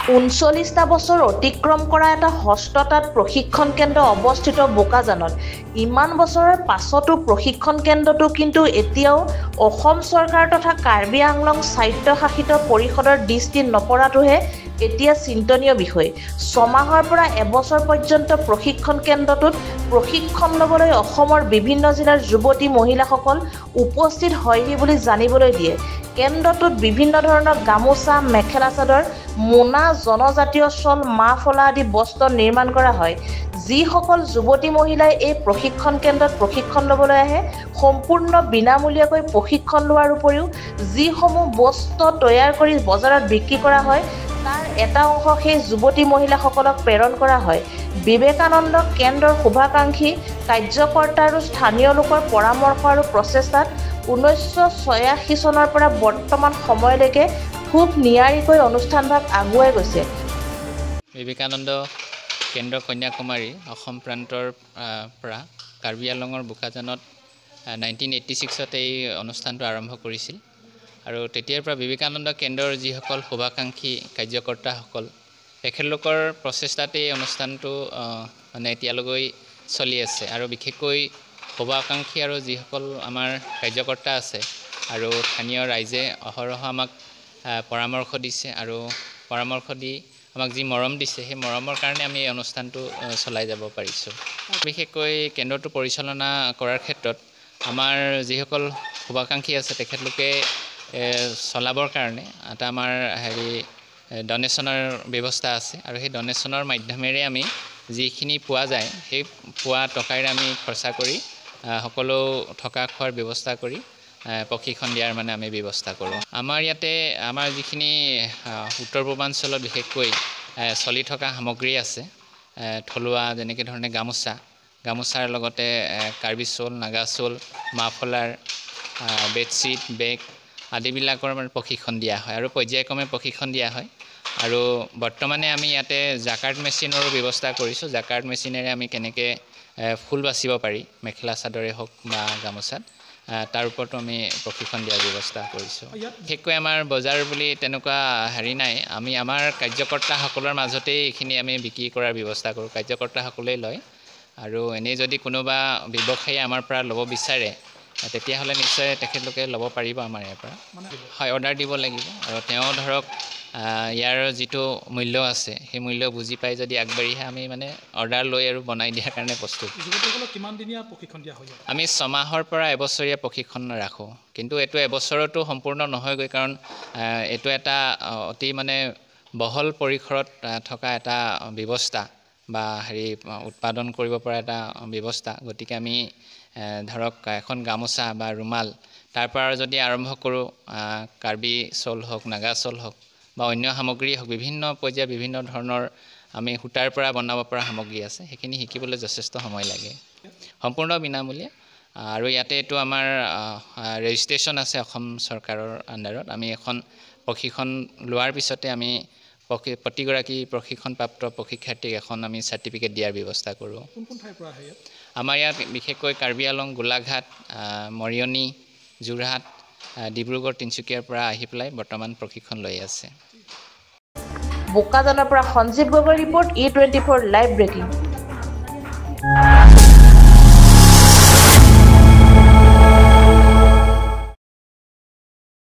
39টা বছৰ অতিক্ৰম কৰা এটা হস্ততাঁত প্ৰশিক্ষণ কেন্দ্ৰ অৱস্থিত বোকাজানত ইমান বছৰৰ পাছতো প্ৰশিক্ষণ কেন্দ্ৰটো কিন্তু এতিয়াও অসম চৰকাৰ তথা কাৰ্বি আংলং স্বায়ত্তশাসিত পৰিষদৰ দৃষ্টি নপৰাটোহে এতিয়া চিন্তনীয় বিষয়। 6 মাহৰ পৰা এবছৰ পৰ্যন্ত প্ৰশিক্ষণ কেন্দ্ৰটোত প্ৰশিক্ষণ ল'বলৈ অসমৰ বিভিন্ন জিলাৰ যুৱতী মহিলাসকল উপস্থিত হয়হি বুলি জানিবলৈ দিয়ে। কেন্দ্ৰটোত বিভিন্ন ধৰণৰ গামোচা, মেখেলা চাদৰ, মোনা, জনজাতীয় চল, মাফলা আদি বস্ত্ৰ নিৰ্মাণ কৰা হয়। যিসকল যুৱতী মহিলাই এই প্ৰশিক্ষণ কেন্দ্ৰত প্ৰশিক্ষণ ল'বলৈ আহে সম্পূৰ্ণ বিনামূলীয়াকৈ প্ৰশিক্ষণ লোৱাৰ উপৰিও যিসমূহ বস্ত্ৰ তৈয়াৰ কৰি বজাৰত বিক্ৰী কৰা হয় তাৰ এটা অংশ সেই যুৱতী মহিলাসকলক প্ৰেৰণ কৰা হয়। বিবেকানন্দ কেন্দ্ৰৰ শুভাকাংক্ষী কাৰ্যকৰ্তা আৰু স্থানীয় লোকৰ পৰামৰ্শ আৰু প্ৰচেষ্টাত 1986 চনৰ পৰা বৰ্তমান সময়লৈকে খুব নিয়াৰিকৈ অনুষ্ঠানভাগ আগুৱাই গৈছে। বিবেকানন্দ কেন্দ্ৰ কন্যাকুমাৰী অসম প্ৰান্তৰ পৰা কাৰ্বি আংলঙৰ বোকাজানত 1986ত এই অনুষ্ঠানটো আৰম্ভ কৰিছিল আৰু তেতিয়াৰ পৰা বিবেকানন্দ কেন্দ্ৰৰ যিসকল শুভাকাংক্ষী কাৰ্যকৰ্তাসকল তেখেতলোকৰ প্ৰচেষ্টাতে এই অনুষ্ঠানটো মানে এতিয়ালৈ চলি আছে আৰু বিশেষকৈ শুভাকাংক্ষী আৰু যিসকল আমাৰ কাৰ্যকৰ্তা আছে আৰু স্থানীয় ৰাইজে অহৰহ আমাক পৰামৰ্শ দিছে আৰু পৰামৰ্শ দি আমাক যি মৰম দিছে সেই মৰমৰ কাৰণে আমি এই অনুষ্ঠানটো চলাই যাব পাৰিছোঁ। বিশেষকৈ কেন্দ্ৰটো পৰিচালনা কৰাৰ ক্ষেত্ৰত আমাৰ যিসকল শুভাকাংক্ষী আছে তেখেতলোকে চলাবৰ কাৰণে এটা আমাৰ ডনেশ্যনৰ ব্যৱস্থা আছে আৰু সেই ডনেশ্যনৰ মাধ্যমেৰে আমি যিখিনি পোৱা যায় সেই পোৱা টকাৰে আমি খৰচা কৰি সকলো থকা খোৱাৰ ব্যৱস্থা কৰি প্ৰশিক্ষণ দিয়াৰ মানে আমি ব্যৱস্থা কৰোঁ। আমাৰ ইয়াতে আমাৰ যিখিনি উত্তৰ পূৰ্বাঞ্চলত বিশেষকৈ চলি থকা সামগ্ৰী আছে থলুৱা যেনেকৈ ধৰণে গামোচাৰ লগতে কাৰ্বি চোল, নাগা চোল, মাফলাৰ, বেডশ্বীট, বেগ আদিবিলাকৰ মানে প্ৰশিক্ষণ দিয়া হয় আৰু পৰ্যায়ক্ৰমে প্ৰশিক্ষণ দিয়া হয় আৰু বৰ্তমানে আমি ইয়াতে জাকাৰ্ড মেচিনৰো ব্যৱস্থা কৰিছোঁ। জাকাৰ্ড মেচিনেৰে আমি কেনেকৈ ফুল বাচিব পাৰি মেখেলা চাদৰে হওক বা গামোচাত তাৰ ওপৰতো আমি প্ৰশিক্ষণ দিয়াৰ ব্যৱস্থা কৰিছোঁ। বিশেষকৈ আমাৰ বজাৰ বুলি তেনেকুৱা নাই, আমি আমাৰ কাৰ্যকৰ্তাসকলৰ মাজতেই এইখিনি আমি বিক্ৰী কৰাৰ ব্যৱস্থা কৰোঁ। কাৰ্যকৰ্তাসকলেই লয় আৰু এনেই যদি কোনোবা ব্যৱসায়ী আমাৰ পৰা ল'ব বিচাৰে তেতিয়াহ'লে নিশ্চয় তেখেতলোকে ল'ব পাৰিব আমাৰ ইয়াৰ পৰা। হয়, অৰ্ডাৰ দিব লাগিব আৰু তেওঁ ধৰক ইয়াৰ যিটো মূল্য আছে সেই মূল্য বুজি পাই যদি আগবাঢ়ি আহে আমি মানে অৰ্ডাৰ লৈ আৰু বনাই দিয়াৰ কাৰণে প্ৰস্তুত। কিমান দিনীয়া প্ৰশিক্ষণ দিয়া হয়? আমি 6 মাহৰ পৰা এবছৰীয়া প্ৰশিক্ষণ ৰাখোঁ, কিন্তু এইটো এবছৰতো সম্পূৰ্ণ নহয়গৈ কাৰণ এইটো এটা অতি মানে বহল পৰিসৰত থকা এটা ব্যৱস্থা বা উৎপাদন কৰিব পৰা এটা ব্যৱস্থা। গতিকে আমি ধৰক এখন গামোচা বা ৰুমাল তাৰ পৰা যদি আৰম্ভ কৰোঁ কাৰ্বি চোল হওক, নাগা চোল হওক বা অন্য সামগ্ৰী হওক, বিভিন্ন পৰ্যায়ৰ বিভিন্ন ধৰণৰ আমি সূতাৰ পৰা বনাব পৰা সামগ্ৰী আছে, সেইখিনি শিকিবলৈ যথেষ্ট সময় লাগে। সম্পূৰ্ণ বিনামূলীয়া আৰু ইয়াতে এইটো আমাৰ ৰেজিষ্ট্ৰেশ্যন আছে অসম চৰকাৰৰ আণ্ডাৰত। আমি এখন প্ৰশিক্ষণ লোৱাৰ পিছতে আমি প্ৰতিগৰাকী প্ৰশিক্ষণপ্ৰাপ্ত প্ৰশিক্ষাৰ্থীক এখন আমি চাৰ্টিফিকেট দিয়াৰ ব্যৱস্থা কৰোঁ। কোন ঠাইৰ পৰা আহে? আমাৰ ইয়াত বিশেষকৈ কাৰ্বি আংলং, গোলাঘাট, মৰিয়নি, যোৰহাট, ডিব্ৰুগড়, তিনিচুকীয়াৰ পৰা আহি পেলাই বৰ্তমান প্ৰশিক্ষণ লৈ আছে। বোকাজানৰ পৰা Sanjeev Gogoi report, E24 live breaking.